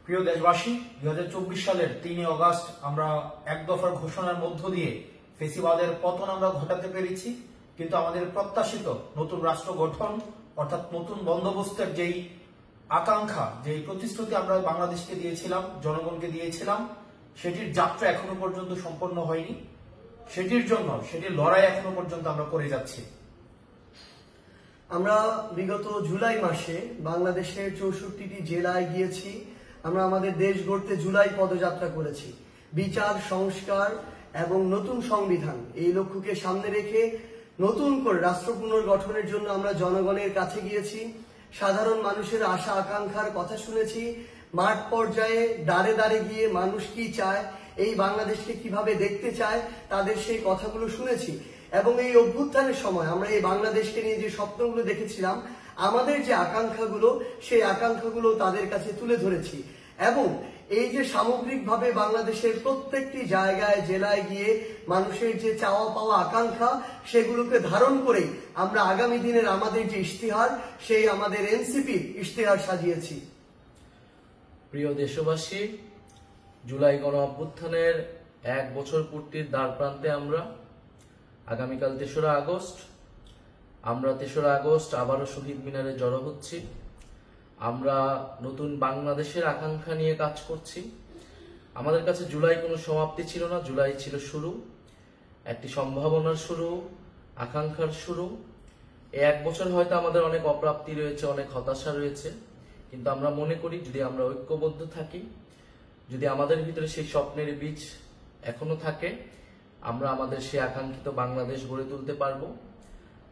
প্রিয় দেশবাসী, 2024 সালের 3 অগস্ট আমরা এক দফার ঘোষণার মধ্য দিয়ে ফেসিবাদের পতন আমরা ঘটাতে পেরেছি। কিন্তু আমাদের প্রত্যাশিত নতুন রাষ্ট্র গঠন অর্থাৎ নতুন বন্দোবস্তের যেই আকাঙ্ক্ষা, যেই প্রতিশ্রুতি আমরা বাংলাদেশকে দিয়েছিলাম, জনগণকে দিয়েছিলাম, সেটির যাত্রা এখনো পর্যন্ত সম্পন্ন হয়নি। সেটির লড়াই এখনো পর্যন্ত আমরা করে যাচ্ছি। আমরা বিগত জুলাই মাসে বাংলাদেশের 64টি জেলায় গিয়েছি। আমরা আমাদের দেশ গড়তে জুলাই পদযাত্রা করেছি। বিচার, সংস্কার এবং নতুন সংবিধান এই লক্ষ্যকে সামনে রেখে নতুন করে রাষ্ট্র পুনর্গঠনের জন্য আমরা জনগণের কাছে গিয়েছি। সাধারণ মানুষের আশা আকাঙ্ক্ষার কথা শুনেছি। মাঠ পর্যায়ে দাঁড়ে দাঁড়ে গিয়ে মানুষ কি চায়, এই বাংলাদেশকে কিভাবে দেখতে চায়, তাদের সেই কথাগুলো শুনেছি। এবং এই অভ্যুত্থানের সময় আমরা এই বাংলাদেশকে নিয়ে যে স্বপ্নগুলো দেখেছিলাম, আমাদের যে আকাঙ্ক্ষাগুলো, সেই আকাঙ্ক্ষাগুলো তাদের কাছে তুলে ধরেছি। এবং এই যে সামগ্রিকভাবে বাংলাদেশের প্রত্যেকটি জায়গায়, জেলায় গিয়ে মানুষের যে চাওয়া পাওয়া আকাঙ্ক্ষা, সেগুলোকে ধারণ করে আমরা আগামী দিনের আমাদের যে ইশতেহার, সেই আমাদের এনসিপির ইশতেহার সাজিয়েছি। প্রিয় দেশবাসী, জুলাই গণ অভ্যুত্থানের 1 বছর পূর্তির দ্বার প্রান্তে আমরা। আগামীকাল 3রা আগস্ট। আমরা 3রা আগস্ট আবারও শহীদ মিনারে জড়ো হচ্ছি। আমরা নতুন বাংলাদেশের আকাঙ্ক্ষা নিয়ে কাজ করছি। আমাদের কাছে জুলাই কোনো সমাপ্তি ছিল না, জুলাই ছিল শুরু, একটি সম্ভাবনার শুরু, আকাঙ্ক্ষার শুরু। এই 1 বছর হয়তো আমাদের অনেক অপ্রাপ্তি রয়েছে, অনেক হতাশা রয়েছে, কিন্তু আমরা মনে করি যদি আমরা ঐক্যবদ্ধ থাকি, যদি আমাদের ভিতরে সেই স্বপ্নের বীজ এখনো থাকে, আমরা আমাদের সেই আকাঙ্ক্ষিত বাংলাদেশ গড়ে তুলতে পারবো।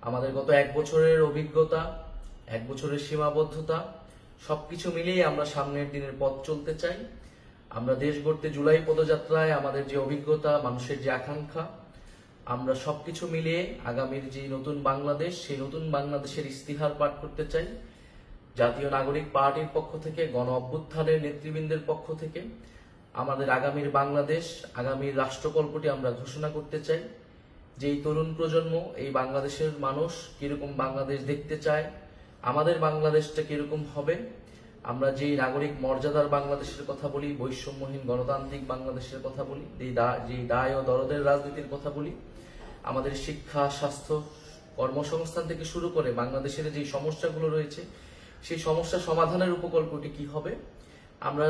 আমাদের গত 1 বছরের অভিজ্ঞতা, 1 বছরের সীমাবদ্ধতা সবকিছু মিলিয়ে আমরা সামনের দিনের পথ চলতে চাই। আমরা দেশ গড়তে জুলাই পদযাত্রায় আমাদের যে অভিজ্ঞতা, মানুষের যে আকাঙ্ক্ষা, আমরা সবকিছু মিলিয়ে আগামীর যে নতুন বাংলাদেশ, সেই নতুন বাংলাদেশের ইস্তিহার পাঠ করতে চাই। জাতীয় নাগরিক পার্টির পক্ষ থেকে, গণ অভ্যুত্থানের নেতৃবৃন্দের পক্ষ থেকে আমাদের আগামীর বাংলাদেশ, আগামীর রাষ্ট্রকল্পটি আমরা ঘোষণা করতে চাই। যেই তরুণ প্রজন্ম, এই বাংলাদেশের মানুষ কিরকম বাংলাদেশ দেখতে চায়, আমাদের বাংলাদেশটা কিরকম হবে, আমরা যেই নাগরিক মর্যাদার বাংলাদেশের কথা বলি, বৈষম্যহীন গণতান্ত্রিক বাংলাদেশের কথা বলি, যেই দায় ও দরদের রাজনীতির কথা বলি, আমাদের শিক্ষা, স্বাস্থ্য, কর্মসংস্থান থেকে শুরু করে বাংলাদেশের যে সমস্যাগুলো রয়েছে, সেই সমস্যা সমাধানের উপকল্পটি কি হবে, আমরা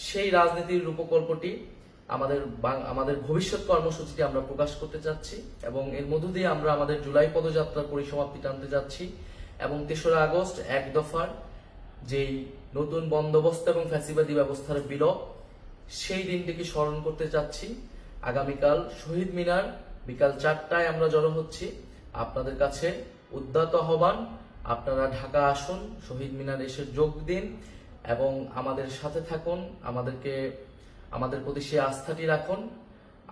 সেই রাজনীতির রূপকল্পটি আমাদের ভবিষ্যৎ কর্মসূচিটি আমরা প্রকাশ করতে যাচ্ছি। এবং এর মধ্য দিয়ে আমরা আমাদের জুলাই পদযাত্রার পরিসমাপ্তি টানতে যাচ্ছি। এবং 3রা আগস্ট 1 দফার যেই নতুন বন্দোবস্ত এবং ফ্যাসিবাদী ব্যবস্থার বিলোপ, সেই দিনটিকে স্মরণ করতে যাচ্ছি। আগামীকাল শহীদ মিনার বিকাল 4টায় আমরা জড়ো হচ্ছি। আপনাদের কাছে উদ্যত আহ্বান, আপনারা ঢাকা আসুন, শহীদ মিনার এসে যোগ দিন এবং আমাদের সাথে থাকুন, আমাদের প্রতি সেই আস্থাটি রাখুন।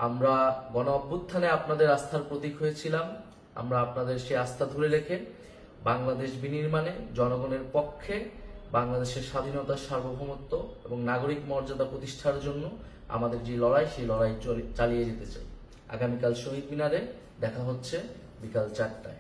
আমরা গণ অভ্যুত্থানে আপনাদের আস্থার প্রতীক হয়েছিলাম। আমরা আপনাদের সেই আস্থা ধরে রেখে বাংলাদেশ বিনির্মাণে জনগণের পক্ষে, বাংলাদেশের স্বাধীনতা, সার্বভৌমত্ব এবং নাগরিক মর্যাদা প্রতিষ্ঠার জন্য আমাদের যে লড়াই, সেই লড়াই চালিয়ে যেতে চাই। আগামীকাল শহীদ মিনারে দেখা হচ্ছে বিকাল 4টায়।